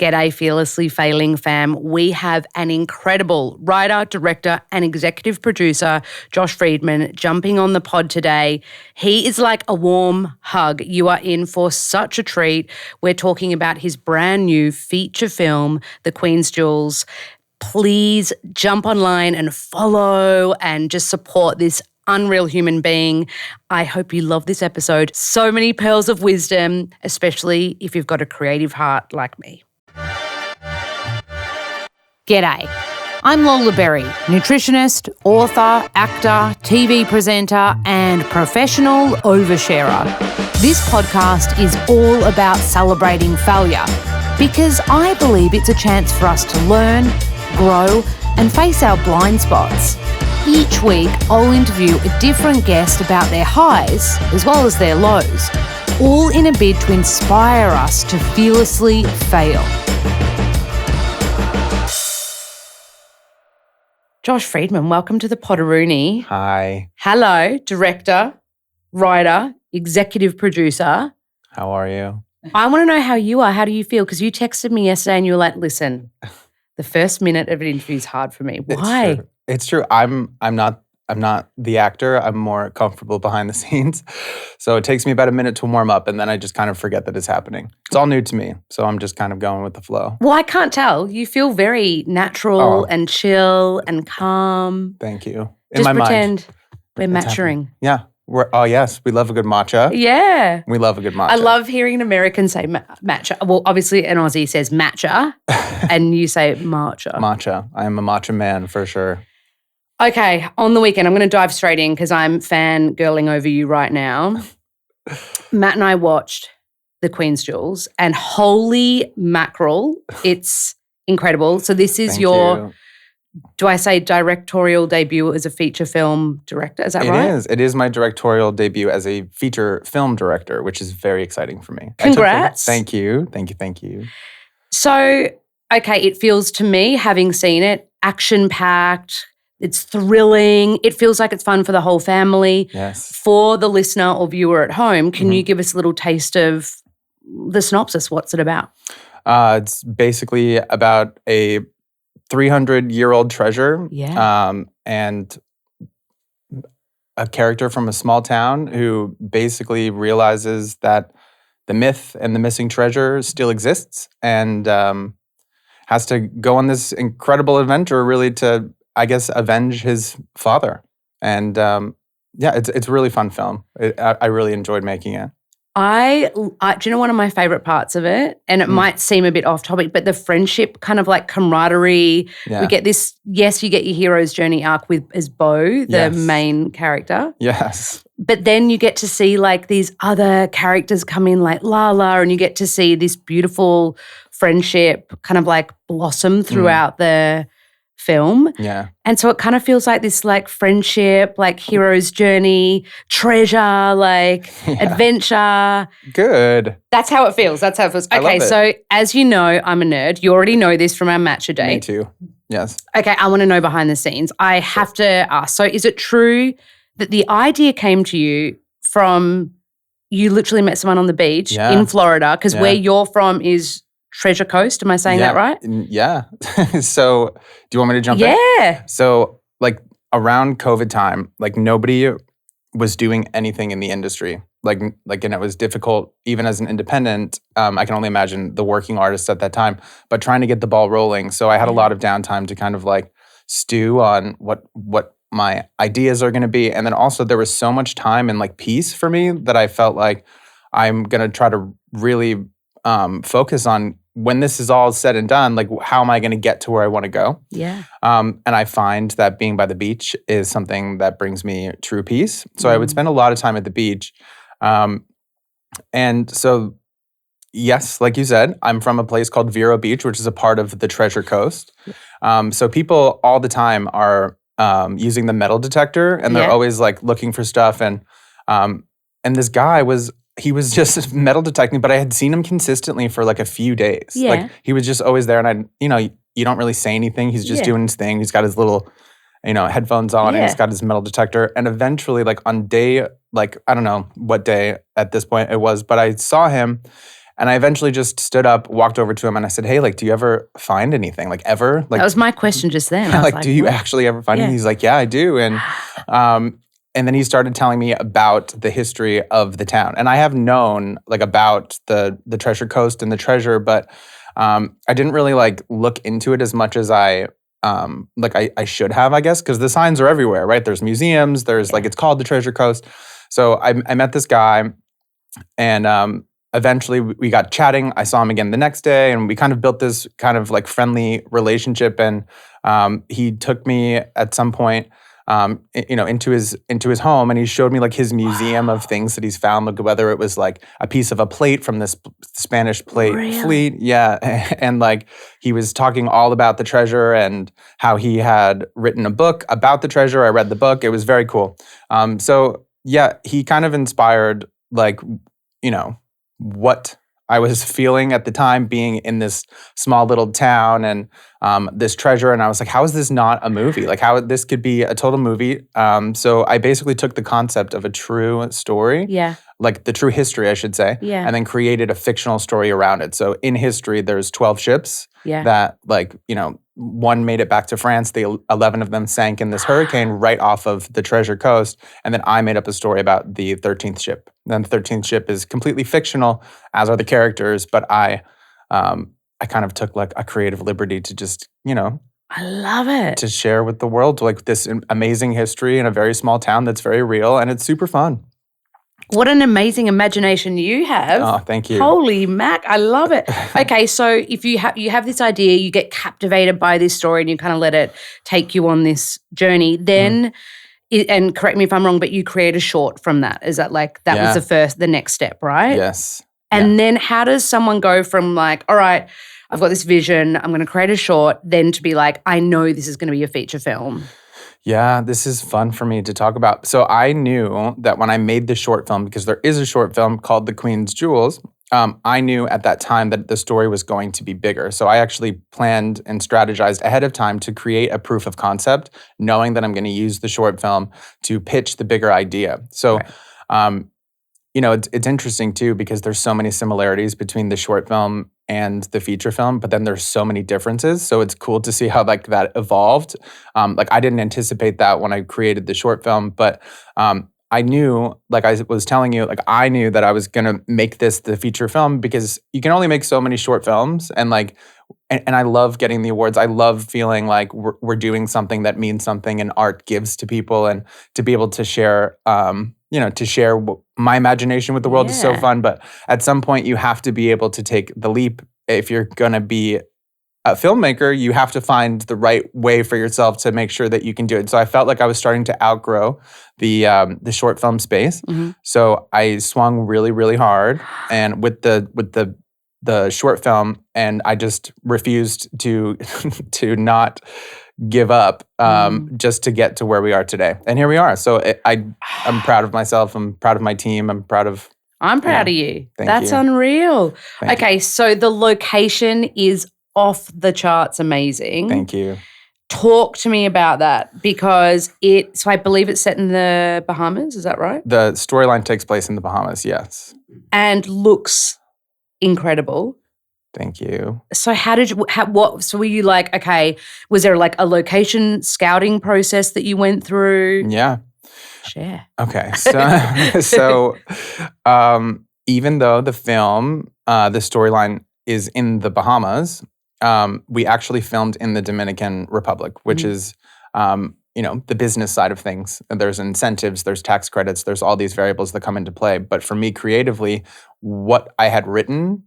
G'day, Fearlessly Failing fam. We have an incredible writer, director, and executive producer, Josh Friedman, jumping on the pod today. He is like a warm hug. You are in for such a treat. We're talking about his brand new feature film, The Queen's Jewels. Please jump online and follow and just support this unreal human being. I hope you love this episode. So many pearls of wisdom, especially if you've got a creative heart like me. G'day. I'm Lola Berry, nutritionist, author, actor, TV presenter, and professional oversharer. This podcast is all about celebrating failure because I believe it's a chance for us to learn, grow, and face our blind spots. Each week, I'll interview a different guest about their highs as well as their lows, all in a bid to inspire us to fearlessly fail. Josh Friedman, welcome to the Potteroony. Hi. Hello, director, writer, executive producer. How are you? I want to know how you are. How do you feel? Because you texted me yesterday and you were like, listen, the first minute of an interview is hard for me. Why? It's true. I'm not the actor. I'm more comfortable behind the scenes. So it takes me about a minute to warm up and then I just kind of forget that it's happening. It's all new to me. So I'm just kind of going with the flow. Well, I can't tell. You feel very natural and chill and calm. Thank you. Just pretend we're matching. Yeah. Yes. We love a good matcha. Yeah. We love a good matcha. I love hearing an American say matcha. Well, obviously an Aussie says matcha and you say matcha. Matcha. I am a matcha man for sure. Okay, on the weekend, I'm going to dive straight in because I'm fangirling over you right now. Matt and I watched The Queen's Jewels and holy mackerel, it's incredible. So this is do I say directorial debut as a feature film director? Is that right? It is. It is my directorial debut as a feature film director, which is very exciting for me. Congrats. Thank you. So, okay, it feels to me, having seen it, action-packed, it's thrilling. It feels like it's fun for the whole family. Yes. For the listener or viewer at home, can you give us a little taste of the synopsis? What's it about? It's basically about a 300-year-old treasure and a character from a small town who basically realizes that the myth and the missing treasure still exists and has to go on this incredible adventure really to, I guess, avenge his father. And it's a really fun film. I really enjoyed making it. Do you know one of my favorite parts of it? And it might seem a bit off topic, but the friendship, kind of like camaraderie. Yeah. We get this, you get your hero's journey arc as Beau, the main character. Yes. But then you get to see like these other characters come in like Lala, and you get to see this beautiful friendship kind of like blossom throughout the film. Yeah. And so it kind of feels like this like friendship, like hero's journey, treasure, like adventure. Good. That's how it feels. Okay, so as you know, I'm a nerd. You already know this from our matcha date. Me too. Yes. Okay, I want to know behind the scenes. I have to ask, so is it true that the idea came to you from you literally met someone on the beach in Florida? Because where you're from is Treasure Coast. Am I saying that right? Yeah. So do you want me to jump in? Yeah. So like around COVID time, like nobody was doing anything in the industry. Like, and it was difficult even as an independent. I can only imagine the working artists at that time, but trying to get the ball rolling. So I had a lot of downtime to kind of like stew on what my ideas are going to be. And then also there was so much time and like peace for me that I felt like I'm going to try to really focus on when this is all said and done, like how am I going to get to where I want to go? Yeah. And I find that being by the beach is something that brings me true peace. So I would spend a lot of time at the beach. And so, yes, like you said, I'm from a place called Vero Beach, which is a part of the Treasure Coast. So people all the time are using the metal detector and they're always like looking for stuff. And this guy he was just metal detecting, but I had seen him consistently for like a few days. Yeah. Like he was just always there and you don't really say anything. He's just doing his thing. He's got his little, headphones on and he's got his metal detector. And eventually like on day, like I don't know what day at this point it was, but I saw him And I eventually just stood up, walked over to him, and I said, "Hey, like, do you ever find anything? Like, ever? Like, That was my question just then. I was like, do you what? actually ever find Yeah. anything?" He's like, "Yeah, I do." And then he started telling me about the history of the town, and I have known like about the Treasure Coast and the treasure, but I didn't really like look into it as much as I should have, I guess, because the signs are everywhere, right? There's museums, there's like it's called the Treasure Coast. So I met this guy, and eventually we got chatting. I saw him again the next day, and we kind of built this kind of like friendly relationship. And he took me at some point, into his home, and he showed me like his museum of things that he's found. Like whether it was like a piece of a plate from this Spanish plate fleet, yeah, and like he was talking all about the treasure and how he had written a book about the treasure. I read the book; it was very cool. So yeah, he kind of inspired like what I was feeling at the time, being in this small little town and this treasure. And I was like, how is this not a movie? Like how this could be a total movie. So I basically took the concept of a true story, like the true history, I should say, and then created a fictional story around it. So in history, there's 12 ships that one made it back to France. The 11 of them sank in this hurricane right off of the Treasure Coast. And then I made up a story about the 13th ship. Then the 13th ship is completely fictional, as are the characters. But I kind of took like a creative liberty to just, I love it. to share with the world like this amazing history in a very small town that's very real. And it's super fun. What an amazing imagination you have. Oh, thank you. Holy mac, I love it. Okay, so if you have this idea, you get captivated by this story and you kind of let it take you on this journey, then, and correct me if I'm wrong, but you create a short from that. Is that like, was the next step, right? Yes. And then how does someone go from like, all right, I've got this vision, I'm going to create a short, then to be like, I know this is going to be a feature film? Yeah, this is fun for me to talk about. So I knew that when I made the short film, because there is a short film called The Queen's Jewels, I knew at that time that the story was going to be bigger. So I actually planned and strategized ahead of time to create a proof of concept, knowing that I'm going to use the short film to pitch the bigger idea. So, it's interesting too, because there's so many similarities between the short film and the feature film, but then there's so many differences. So it's cool to see how like that evolved. I didn't anticipate that when I created the short film, but I knew, like I was telling you, like I knew that I was gonna make this the feature film because you can only make so many short films, and like, and I love getting the awards. I love feeling like we're doing something that means something, and art gives to people, and to be able to share, to share my imagination with the world is so fun. But at some point, you have to be able to take the leap. If you're gonna be a filmmaker, you have to find the right way for yourself to make sure that you can do it. So I felt like I was starting to outgrow the short film space. So I swung really, really hard, and with the short film, and I just refused to to not give up just to get to where we are today. And here we are. So I'm proud of myself. I'm proud of my team. I'm proud of you. Thank That's you. unreal. Thank okay, so the location is off the charts amazing. Thank you. Talk to me about that, because so I believe it's set in the Bahamas, is that right? The storyline takes place in the Bahamas, yes. And looks incredible. Thank you. So so were you like, okay, was there like a location scouting process that you went through? Yeah. Share. Okay. So even though the film, the storyline is in the Bahamas, we actually filmed in the Dominican Republic, which is, the business side of things. There's incentives, there's tax credits, there's all these variables that come into play. But for me creatively, what I had written,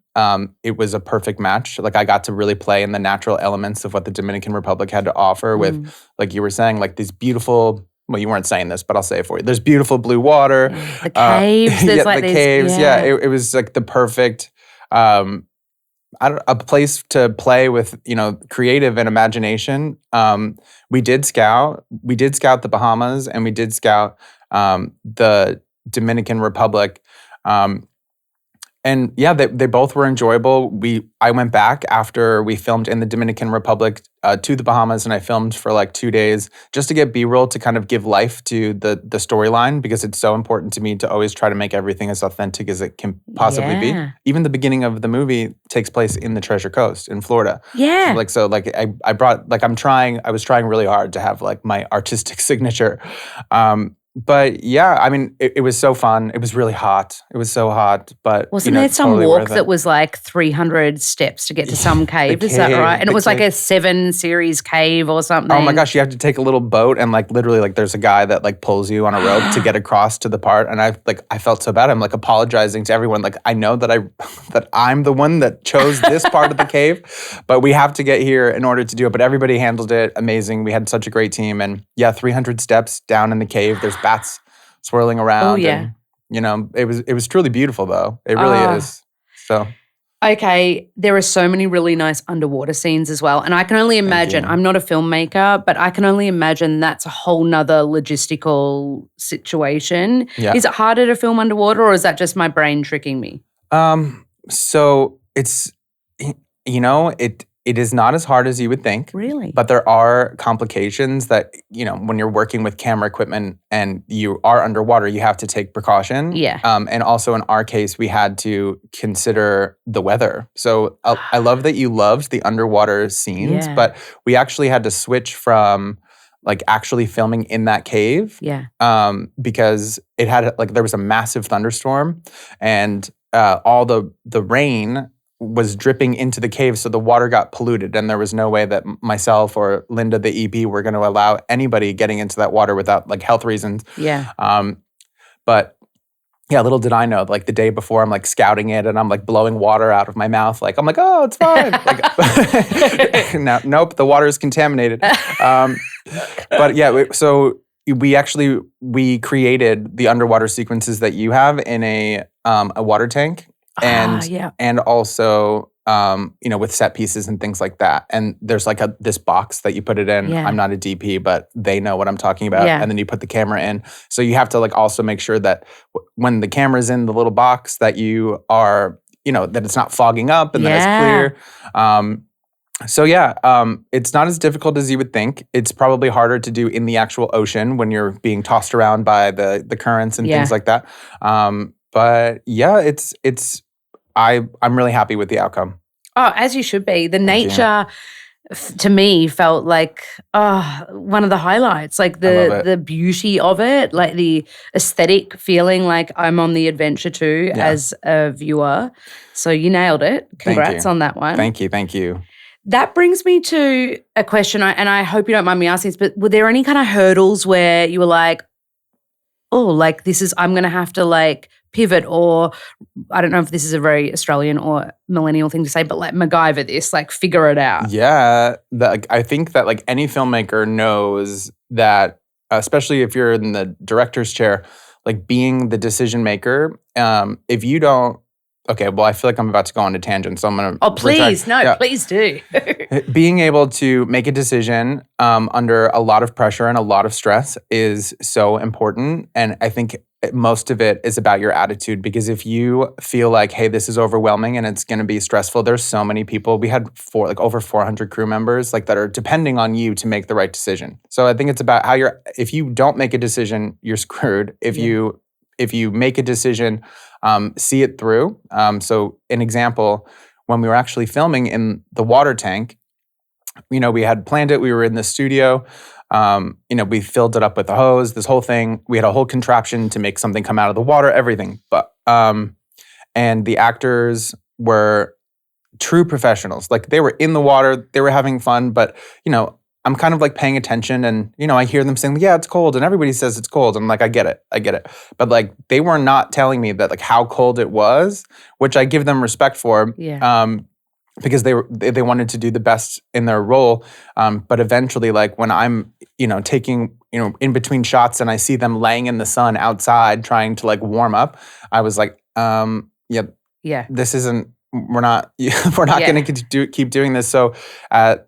it was a perfect match. Like I got to really play in the natural elements of what the Dominican Republic had to offer with, like you were saying, like these beautiful, well, you weren't saying this, but I'll say it for you. There's beautiful blue water. The caves. There's the caves. Yeah, it was like the perfect, a place to play with, creative and imagination. We did scout the Bahamas, and we did scout the Dominican Republic. And yeah, they both were enjoyable. I went back after we filmed in the Dominican Republic to the Bahamas, and I filmed for like 2 days just to get B-roll to kind of give life to the storyline, because it's so important to me to always try to make everything as authentic as it can possibly be. Even the beginning of the movie takes place in the Treasure Coast in Florida. Yeah. I brought like I was trying really hard to have like my artistic signature. But yeah, I mean, it was so fun. It was really hot. It was so hot, but wasn't there some totally walk that was like 300 steps to get to some cave? Is that right? And it was like a 7-series cave or something. Oh my gosh, you have to take a little boat and like literally like there's a guy that like pulls you on a rope to get across to the part. And I felt so bad. I'm like apologizing to everyone. Like I know that I'm the one that chose this part of the cave, but we have to get here in order to do it. But everybody handled it amazing. We had such a great team, and yeah, 300 steps down in the cave. There's bats swirling around. Oh yeah. And, it was truly beautiful though. It really is. So. Okay, there are so many really nice underwater scenes as well. And I can only imagine, I'm not a filmmaker, but I can only imagine that's a whole nother logistical situation. Yeah. Is it harder to film underwater, or is that just my brain tricking me? So it's, it is not as hard as you would think. Really? But there are complications that, when you're working with camera equipment and you are underwater, you have to take precaution. Yeah. And also in our case, we had to consider the weather. So I love that you loved the underwater scenes, but we actually had to switch from like actually filming in that cave. Yeah. Because it had there was a massive thunderstorm, and all the rain was dripping into the cave, so the water got polluted, and there was no way that myself or Linda, the EP, were going to allow anybody getting into that water without like health reasons. Yeah. But yeah, little did I know, like the day before, I'm like scouting it, and I'm like blowing water out of my mouth, like I'm like, oh, it's fine. Nope, the water is contaminated. But yeah, so we created the underwater sequences that you have in a water tank. And also, with set pieces and things like that. And there's like this box that you put it in. Yeah. I'm not a DP, but they know what I'm talking about. Yeah. And then you put the camera in. So you have to like also make sure that when the camera's in the little box that you are, that it's not fogging up and that it's clear. It's not as difficult as you would think. It's probably harder to do in the actual ocean when you're being tossed around by the currents and things like that. But yeah, I'm really happy with the outcome. Oh, as you should be. The nature to me felt like one of the highlights, like the beauty of it, like the aesthetic feeling like I'm on the adventure too as a viewer. So you nailed it. Congrats on that one. Thank you. That brings me to a question, and I hope you don't mind me asking this, but were there any kind of hurdles where you were like, oh, like I'm going to have to like pivot, or I don't know if this is a very Australian or millennial thing to say, but like MacGyver this, like figure it out. Yeah. I think that like any filmmaker knows that, especially if you're in the director's chair, like being the decision maker, if you don't, okay, well, I feel like I'm about to go on a tangent, so I'm going to Oh, please. Please do. Being able to make a decision under a lot of pressure and a lot of stress is so important. And I think most of it is about your attitude, because if you feel like, hey, this is overwhelming and it's going to be stressful, there's so many people. We had over 400 crew members that are depending on you to make the right decision. So I think it's about if you don't make a decision, you're screwed. If you make a decision, see it through. So an example, when we were actually filming in the water tank, we had planned it. We were in the studio. We filled it up with a hose, this whole thing. We had a whole contraption to make something come out of the water, everything. But and the actors were true professionals. Like they were in the water, they were having fun, but I'm kind of like paying attention, and I hear them saying, yeah, it's cold, and everybody says it's cold. I'm like, I get it. But like they were not telling me that like how cold it was, which I give them respect for. Yeah. Because they wanted to do the best in their role. But eventually, like when I'm, taking, in between shots and I see them laying in the sun outside trying to like warm up, I was like, this isn't, we're not going to keep doing this. So on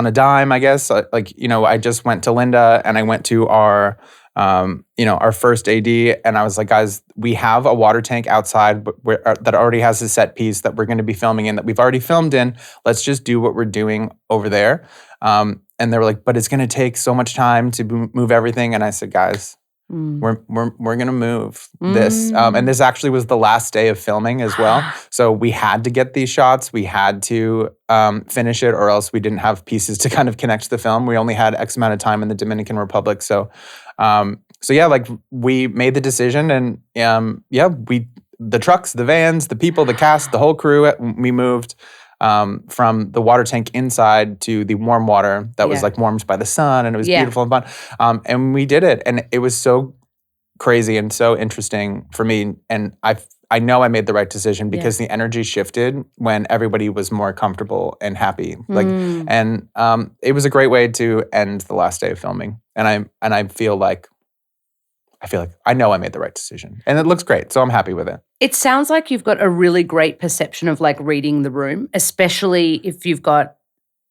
a dime, I guess, I just went to Linda and I went to our our first AD, and I was like, guys, we have a water tank outside that already has a set piece that we're going to be filming in, that we've already filmed in. Let's just do what we're doing over there. And they were like, but it's going to take so much time to move everything. And I said, guys, we're going to move this. And this actually was the last day of filming as well. So we had to get these shots. We had to finish it, or else we didn't have pieces to kind of connect to the film. We only had X amount of time in the Dominican Republic. So yeah, like we made the decision, and the trucks, the vans, the people, the cast, the whole crew, we moved from the water tank inside to the warm water that was like warmed by the sun, and it was beautiful and fun. And we did it, and it was so crazy and so interesting for me. And I know I made the right decision because the energy shifted when everybody was more comfortable and happy. And it was a great way to end the last day of filming. And I feel like I know I made the right decision, and it looks great. So I'm happy with it. It sounds like you've got a really great perception of like reading the room, especially if you've got,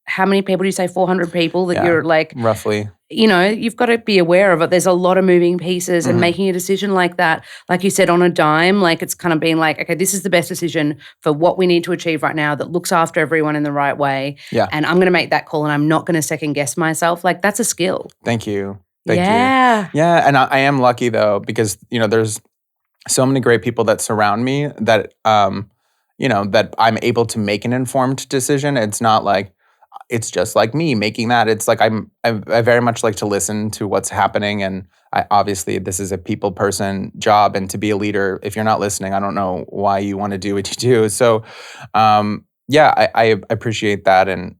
how many people do you say, 400 people that you're like, roughly. You've got to be aware of it. There's a lot of moving pieces, and making a decision like that, like you said, on a dime, like it's kind of being like, okay, this is the best decision for what we need to achieve right now that looks after everyone in the right way. Yeah. And I'm going to make that call, and I'm not going to second guess myself. Like, that's a skill. Thank you. Thank you. Yeah. And I am lucky though, because, there's so many great people that surround me that, that I'm able to make an informed decision. It's not like, it's just like me making that. It's like I very much like to listen to what's happening. And obviously this is a people person job, and to be a leader, if you're not listening, I don't know why you want to do what you do. So, I appreciate that. And,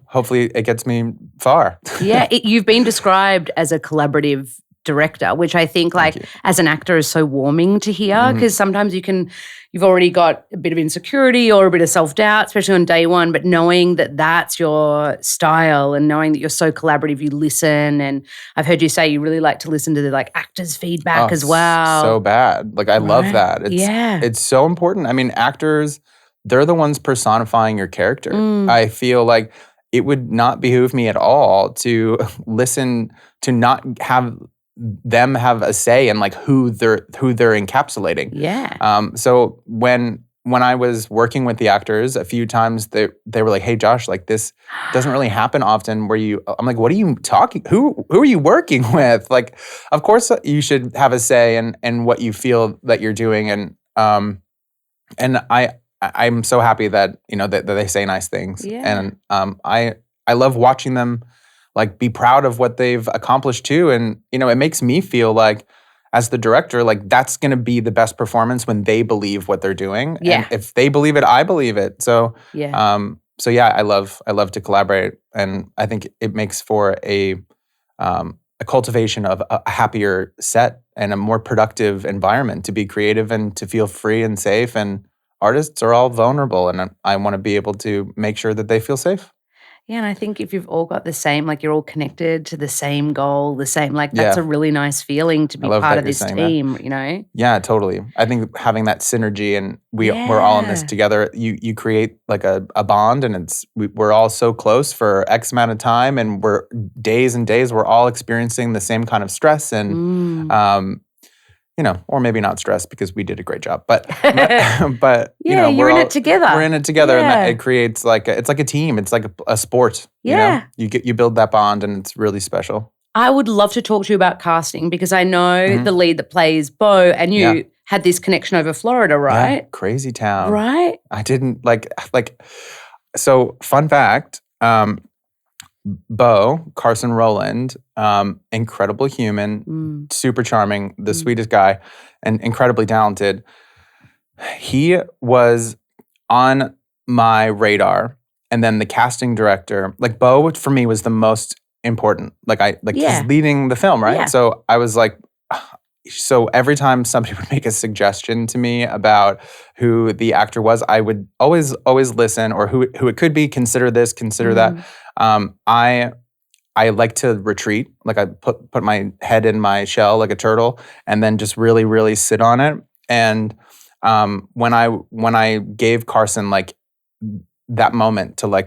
hopefully it gets me far. You've been described as a collaborative director, which I think as an actor is so warming to hear, because sometimes you've already got a bit of insecurity or a bit of self-doubt, especially on day one, but knowing that that's your style and knowing that you're so collaborative, you listen. And I've heard you say you really like to listen to the actors' feedback as well. So bad. I love that. It's so important. I mean, actors, they're the ones personifying your character. I feel like it would not behoove me at all to listen, to not have them have a say in who they're encapsulating. So when I was working with the actors, a few times they were like, "Hey Josh, this doesn't really happen often where you," I'm like, "What are you talking? Who are you working with?" Of course you should have a say in what you feel that you're doing. And I'm so happy that that they say nice things. And I love watching them be proud of what they've accomplished too. And it makes me feel like, as the director, that's going to be the best performance when they believe what they're doing. And if they believe it, I believe it. So I love to collaborate, and I think it makes for a cultivation of a happier set and a more productive environment to be creative and to feel free and safe. And artists are all vulnerable, and I want to be able to make sure that they feel safe. Yeah, and I think if you've all got the same, you're all connected to the same goal, the same, that's a really nice feeling to be part of this team, Yeah, totally. I think having that synergy, and we're all in this together, you create a bond, and we're all so close for X amount of time, and we're days and days, we're all experiencing the same kind of stress, and or maybe not stress because we did a great job, but you're in it together. We're in it together, and it creates it's like a team. It's like a sport. You build that bond, and it's really special. I would love to talk to you about casting, because I know the lead that plays Bo, and you had this connection over Florida, right? Yeah, crazy town, right? I didn't So fun fact. Bo, Carson Rowland, incredible human, super charming, the sweetest guy, and incredibly talented. He was on my radar, and then the casting director, Bo for me was the most important. He's leading the film, right? Yeah. So I was so every time somebody would make a suggestion to me about who the actor was, I would always listen, or who it could be, consider this, consider that. I like to retreat. I put my head in my shell like a turtle, and then just really, really sit on it. And when I gave Carson that moment to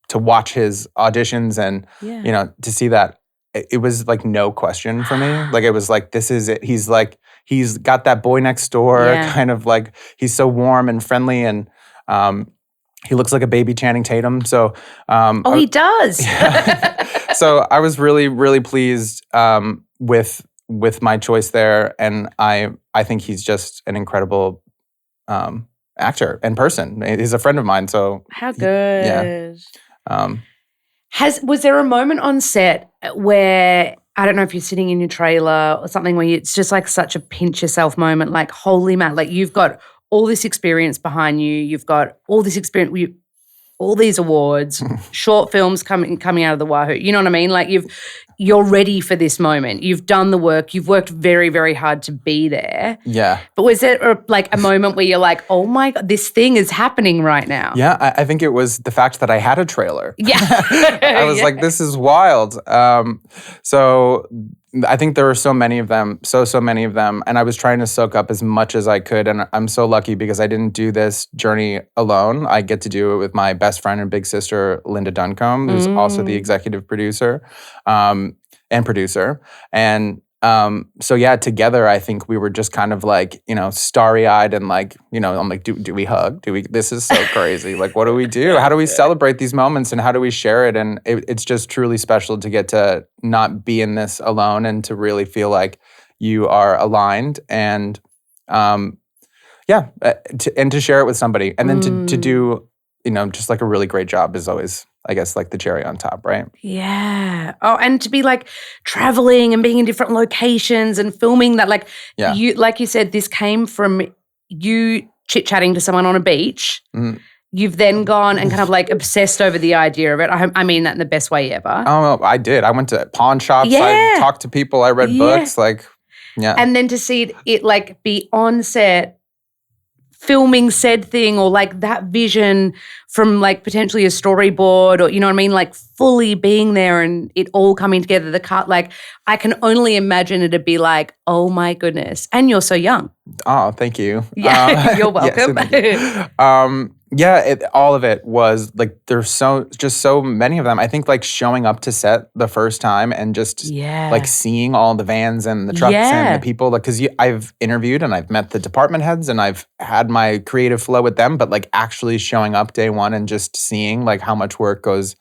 to watch his auditions, and to see that, it was like no question for me. Like it was like, this is it. He's got that boy next door kind of like, he's so warm and friendly, and he looks like a baby Channing Tatum. So he does. So I was really, really pleased with my choice there, and I think he's just an incredible actor and person. He's a friend of mine. So how good. Was there a moment on set where, I don't know if you're sitting in your trailer or something, where it's just like such a pinch yourself moment, like, holy man, like you've got all this experience behind you, you've got all this experience, all these awards, short films coming out of the wahoo, you know what I mean? Like you're ready for this moment. You've done the work. You've worked very, very hard to be there. Yeah. But was there like a moment where you're like, oh my God, this thing is happening right now? Yeah, I think it was the fact that I had a trailer. Yeah. I was like, this is wild. So I think there were so many of them, so many of them. And I was trying to soak up as much as I could. And I'm so lucky because I didn't do this journey alone. I get to do it with my best friend and big sister, Linda Duncombe, who's also the executive producer and producer. And so yeah, together, I think we were just kind of like, starry-eyed and like, I'm like, do we hug? This is so crazy. Like, what do we do? How do we celebrate these moments and how do we share it? And it's just truly special to get to not be in this alone and to really feel like you are aligned and and to share it with somebody. And then to do, just like a really great job is always, I guess, like the cherry on top, right? Yeah. Oh, and to be like traveling and being in different locations and filming that, like you said, this came from you chit-chatting to someone on a beach. Mm. You've then gone and kind of like obsessed over the idea of it. I mean that in the best way ever. Oh, I did. I went to pawn shops. Yeah. I talked to people. I read books. Like, yeah. And then to see it like be on set, filming said thing, or like that vision from like potentially a storyboard, or you know what I mean, like fully being there and it all coming together, the cut, like I can only imagine it'd be like, oh my goodness. And you're so young. Oh, thank you. Yeah, you're welcome. Yes, all of it was like, there's so many of them. I think like showing up to set the first time and just like seeing all the vans and the trucks and the people, like, because I've interviewed and I've met the department heads and I've had my creative flow with them, but like actually showing up day one and just seeing like how much work goes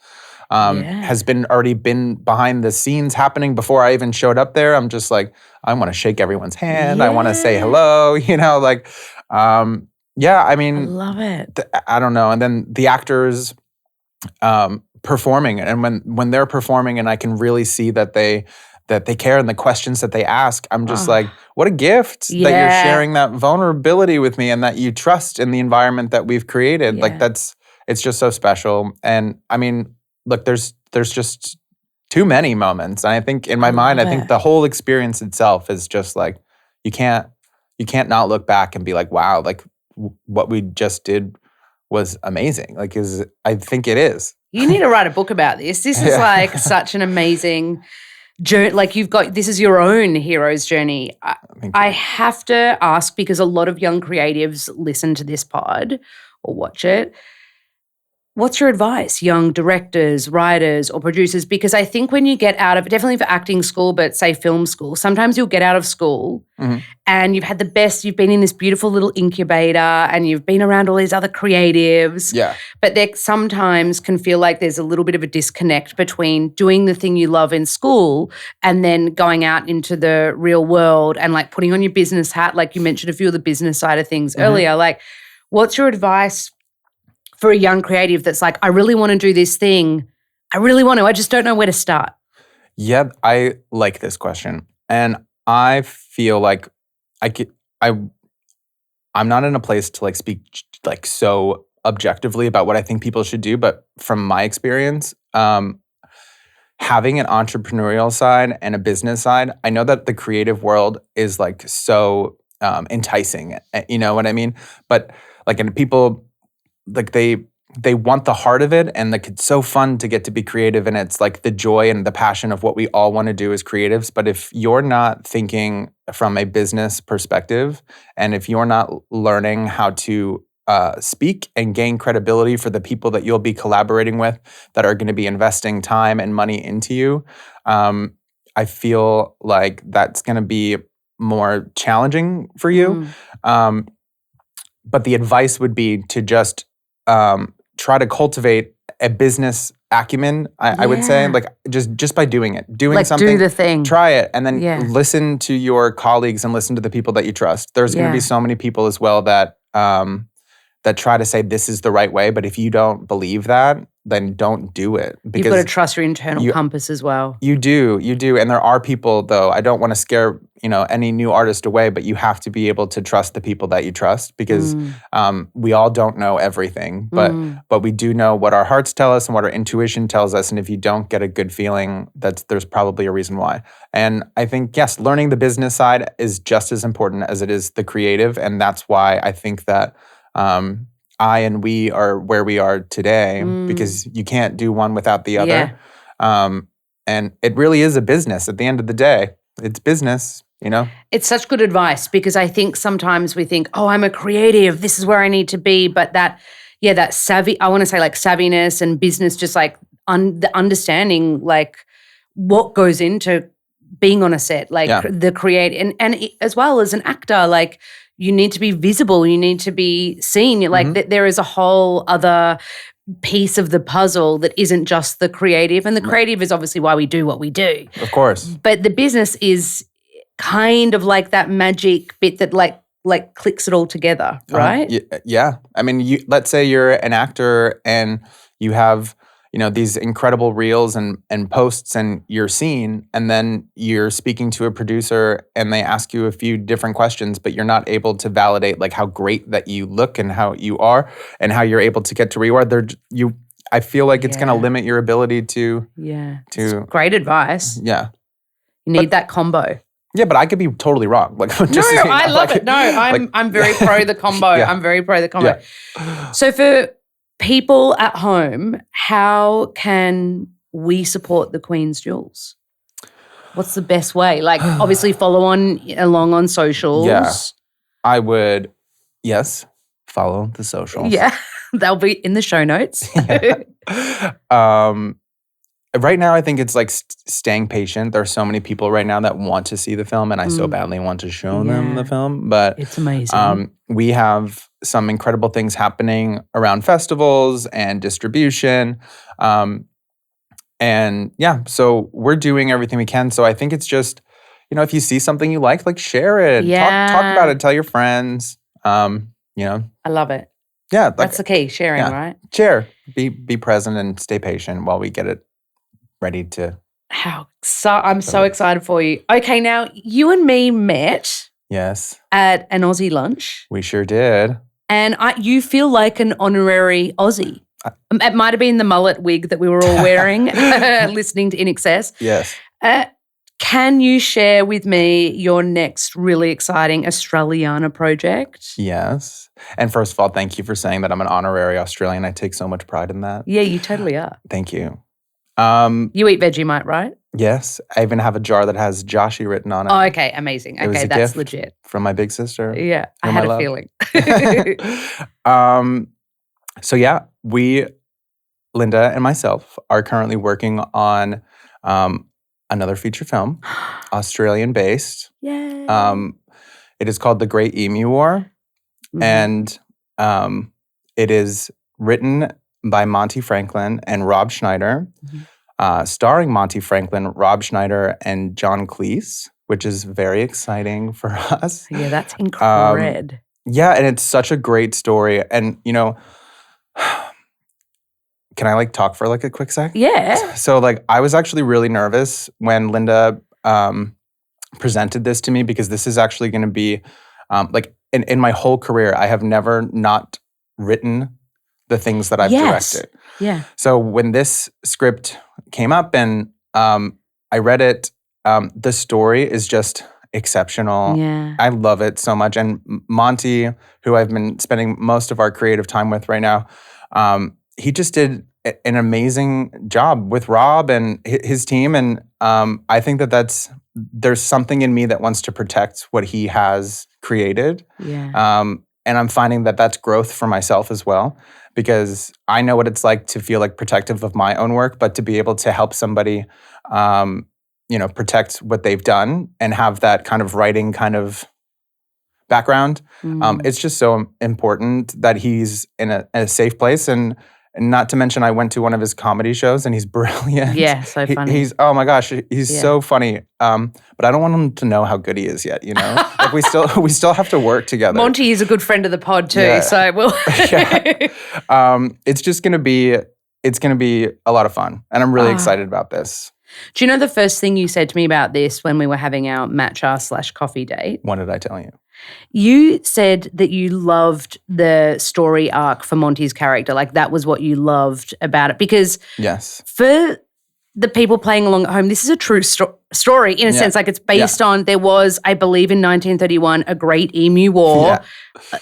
has already been behind the scenes happening before I even showed up there. I'm just like, I want to shake everyone's hand. I want to say hello, like, I mean, I love it. I don't know. And then the actors performing, and when they're performing and I can really see that they care and the questions that they ask, I'm just like, what a gift that you're sharing that vulnerability with me and that you trust in the environment that we've created. Like it's just so special. And I mean, look, there's just too many moments. And I think in my mind, I think the whole experience itself is just like, you can't not look back and be like, wow, like what we just did was amazing. Like, I think it is. You need to write a book about this. This is like such an amazing journey. Like this is your own hero's journey. I have to ask, because a lot of young creatives listen to this pod or watch it. What's your advice, young directors, writers, or producers? Because I think when you get out of, definitely for acting school, but say film school, sometimes you'll get out of school and you've had you've been in this beautiful little incubator and you've been around all these other creatives. Yeah. But there sometimes can feel like there's a little bit of a disconnect between doing the thing you love in school and then going out into the real world and like putting on your business hat. Like you mentioned a few of the business side of things earlier. Like, what's your advice for a young creative that's like, I really want to do this thing. I just don't know where to start? Yeah, I like this question. And I feel like I'm not in a place to like speak like so objectively about what I think people should do, but from my experience, having an entrepreneurial side and a business side, I know that the creative world is like so enticing, you know what I mean? But like, and people, like they want the heart of it, and like it's so fun to get to be creative, and it's like the joy and the passion of what we all want to do as creatives. But if you're not thinking from a business perspective, and if you're not learning how to speak and gain credibility for the people that you'll be collaborating with that are going to be investing time and money into you, I feel like that's going to be more challenging for you. But the advice would be to just try to cultivate a business acumen, I would say, like just by doing it, doing like something, do the thing, try it, and then listen to your colleagues and listen to the people that you trust. There's going to be so many people as well that that try to say this is the right way, but if you don't believe that, then don't do it. Because you've got to trust your internal compass as well. You do, and there are people, though. I don't want to scare any new artist away, but you have to be able to trust the people that you trust, because we all don't know everything, but we do know what our hearts tell us and what our intuition tells us. And if you don't get a good feeling, there's probably a reason why. And I think yes, learning the business side is just as important as it is the creative, and that's why I think that. I and we are where we are today, because you can't do one without the other. And it really is a business at the end of the day. It's business, It's such good advice, because I think sometimes we think, oh, I'm a creative, this is where I need to be. But that savvy, I want to say like savviness and business, just like the understanding like what goes into being on a set, like the create and as well as an actor, like you need to be visible, you need to be seen. Like there is a whole other piece of the puzzle that isn't just the creative. And the creative is obviously why we do what we do. Of course. But the business is kind of like that magic bit that like clicks it all together, right? Yeah. I mean, let's say you're an actor and you have these incredible reels and posts and you're seen, and then you're speaking to a producer and they ask you a few different questions, but you're not able to validate like how great that you look and how you are and how you're able to get to where you are. I feel like it's going to limit your ability to. Yeah. It's great advice. Yeah. You need that combo. Yeah, but I could be totally wrong. Like, I love it. No, I'm very pro the combo. I'm very pro the combo. Yeah. So for people at home, how can we support the Queen's Jewels? What's the best way? Like, obviously follow along on socials. Yeah, I would, follow the socials. Yeah, they'll be in the show notes. Right now, I think it's like staying patient. There are so many people right now that want to see the film, and I so badly want to show them the film. But it's amazing. We have some incredible things happening around festivals and distribution. And so we're doing everything we can. So I think it's just, if you see something you like share it. Yeah. Talk about it. Tell your friends. I love it. Yeah. That's the key, sharing, right? Share. Be present and stay patient while we get it ready to. I'm so excited for you. Okay, now you and me met. Yes. At an Aussie lunch. We sure did. And you feel like an honorary Aussie. It might have been the mullet wig that we were all wearing, listening to In Excess. Yes. Can you share with me your next really exciting Australiana project? Yes. And first of all, thank you for saying that I'm an honorary Australian. I take so much pride in that. Yeah, you totally are. Thank you. You eat Vegemite, right? Yes. I even have a jar that has Joshy written on it. Oh, okay. Amazing. Okay, that's legit. From my big sister. Yeah, I had a feeling. So yeah, Linda and myself, are currently working on another feature film, Australian-based. Yeah. It is called The Great Emu War, and it is written by Monty Franklin and Rob Schneider, starring Monty Franklin, Rob Schneider, and John Cleese, which is very exciting for us. Yeah, that's incredible. Yeah, and it's such a great story. And, can I talk for a quick sec? Yeah. So I was actually really nervous when Linda presented this to me, because this is actually going to be in my whole career, I have never not written the things that I've directed. Yeah. So when this script came up and I read it, the story is just exceptional. Yeah. I love it so much. And Monty, who I've been spending most of our creative time with right now, he just did an amazing job with Rob and his team. And I think there's something in me that wants to protect what he has created. Yeah. And I'm finding that that's growth for myself as well, because I know what it's like to feel protective of my own work, but to be able to help somebody protect what they've done and have that kind of writing kind of background. It's just so important that he's in a safe place. And not to mention, I went to one of his comedy shows and he's brilliant. Yeah, so funny. He's oh my gosh, he's so funny. But I don't want him to know how good he is yet. Like we still have to work together. Monty is a good friend of the pod too, so we'll. It's just gonna be a lot of fun, and I'm really excited about this. Do you know the first thing you said to me about this when we were having our matcha/coffee date? What did I tell you? You said that you loved the story arc for Monty's character. Like that was what you loved about it. Because yes, for the people playing along at home, this is a true story in a sense. Like it's based on, there was, I believe in 1931, a great emu war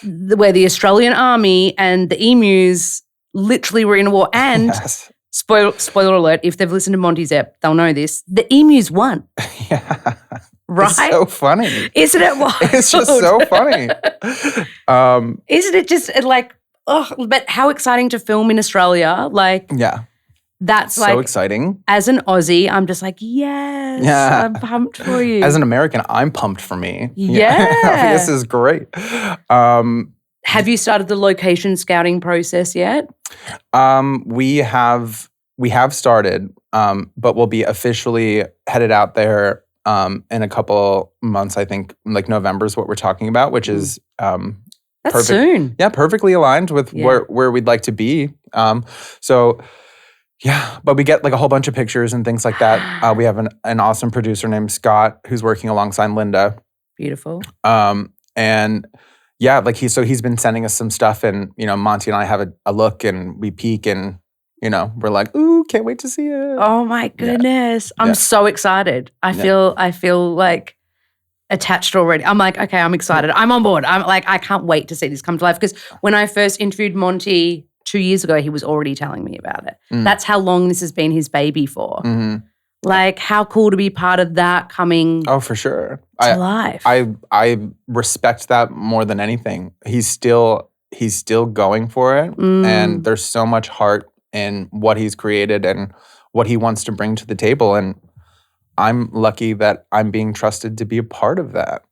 where the Australian army and the emus literally were in a war. And spoiler alert, if they've listened to Monty's ep, they'll know this. The emus won. Yeah. Right? It's so funny. Isn't it wild? It's just so funny. Isn't it just like, but how exciting to film in Australia. Like, that's like. So exciting. As an Aussie, I'm just like, yes, I'm pumped for you. As an American, I'm pumped for me. Yeah. This is great. Have you started the location scouting process yet? We have started, but we'll be officially headed out there in a couple months. I think like November is what we're talking about, which is that's soon. Yeah, perfectly aligned with where we'd like to be. But we get like a whole bunch of pictures and things like that. We have an awesome producer named Scott who's working alongside Linda. Beautiful. And he's been sending us some stuff, and Monty and I have a look and we peek and we're like, ooh, can't wait to see it. Oh my goodness. I'm so excited. I feel like attached already. I'm like, okay, I'm excited. I'm on board. I'm like, I can't wait to see this come to life. Because when I first interviewed Monty 2 years ago, he was already telling me about it. That's how long this has been his baby for. Mm-hmm. Like, how cool to be part of that coming for sure. to life. I respect that more than anything. He's still going for it. And there's so much heart in what he's created and what he wants to bring to the table. And I'm lucky that I'm being trusted to be a part of that.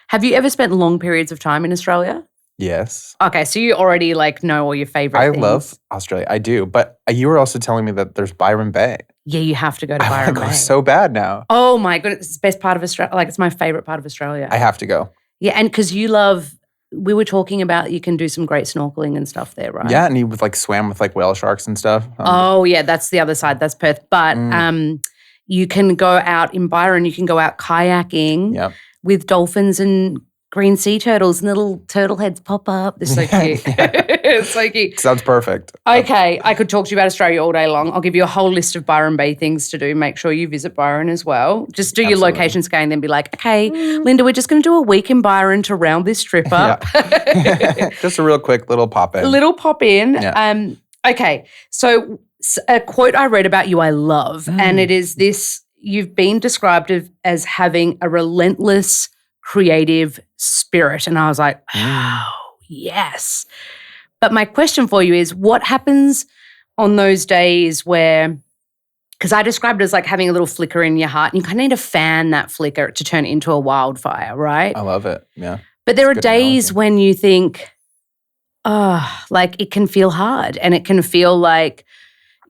Have you ever spent long periods of time in Australia? Yes. Okay, so you already know all your favorite things. I love Australia. I do. But you were also telling me that there's Byron Bay. Yeah, you have to go to Byron Bay. I want to go so bad now. Oh my goodness, it's the best part of Australia. Like, it's my favorite part of Australia. I have to go. Yeah, and because we were talking about you can do some great snorkeling and stuff there, right? Yeah, and you swam with whale sharks and stuff. That's the other side. That's Perth. But you can go out in Byron, you can go out kayaking with dolphins and green sea turtles, and little turtle heads pop up. They're so cute. It's so cute. Sounds perfect. Okay, I could talk to you about Australia all day long. I'll give you a whole list of Byron Bay things to do. Make sure you visit Byron as well. Just do your location scan, then be like, okay, Linda, we're just going to do a week in Byron to round this trip up. Just a real quick little pop in. Yeah. Okay, so a quote I read about you I love, and it is this: you've been described as having a relentless creative spirit. And I was like, oh, yes. But my question for you is, what happens on those days where, because I described it as like having a little flicker in your heart, and you kind of need to fan that flicker to turn it into a wildfire, right? I love it, yeah. But there are days when you think, like it can feel hard, and it can feel like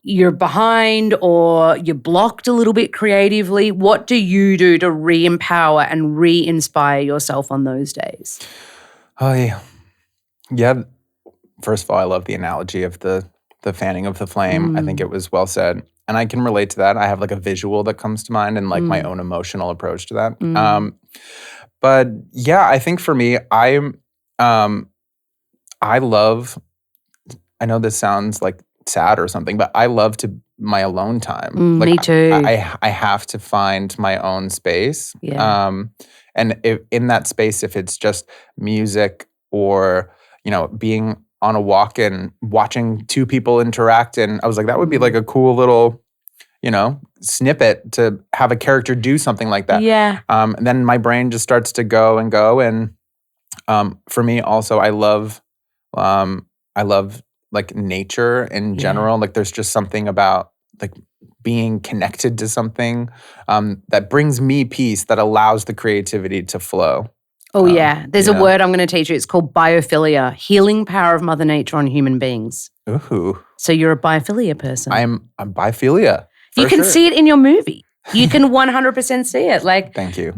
you're behind or you're blocked a little bit creatively. What do you do to re-empower and re-inspire yourself on those days? Oh, yeah. Yeah. First of all, I love the analogy of the fanning of the flame. I think it was well said. And I can relate to that. I have like a visual that comes to mind and like my own emotional approach to that. But yeah, I think for me, I love, I know this sounds like sad or something, but I love my alone time. Me too. I have to find my own space. Yeah. And in that space, if it's just music or, being on a walk and watching two people interact, and I was like, that would be like a cool little, snippet to have a character do something like that. Yeah. And then my brain just starts to go and go. And for me also, I love like nature in general. Like there's just something about like being connected to something that brings me peace, that allows the creativity to flow. Oh, yeah. There's a word I'm going to teach you. It's called biophilia, healing power of Mother Nature on human beings. Ooh. So you're a biophilia person. I'm biophilia. You can see it in your movie. You can 100% see it. Like, thank you.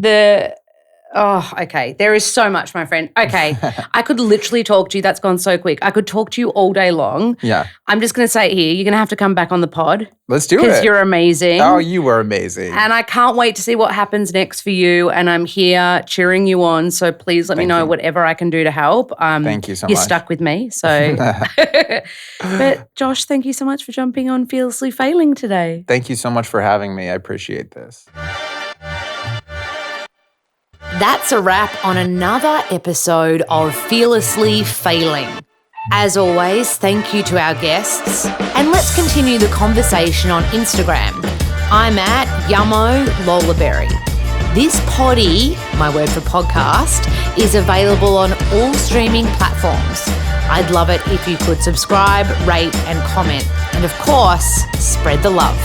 Okay. There is so much, my friend. Okay. I could literally talk to you. That's gone so quick. I could talk to you all day long. Yeah. I'm just going to say it here. You're going to have to come back on the pod. Let's do it. Because you're amazing. Oh, you were amazing. And I can't wait to see what happens next for you. And I'm here cheering you on. So please let me know whatever I can do to help. Thank you so much. You're stuck with me. So, but Josh, thank you so much for jumping on Fearlessly Failing today. Thank you so much for having me. I appreciate this. That's a wrap on another episode of Fearlessly Failing. As always, thank you to our guests, and let's continue the conversation on Instagram. I'm at Yummo Lola Berry. This poddy, my word for podcast, is available on all streaming platforms. I'd love it if you could subscribe, rate, and comment. And of course, spread the love.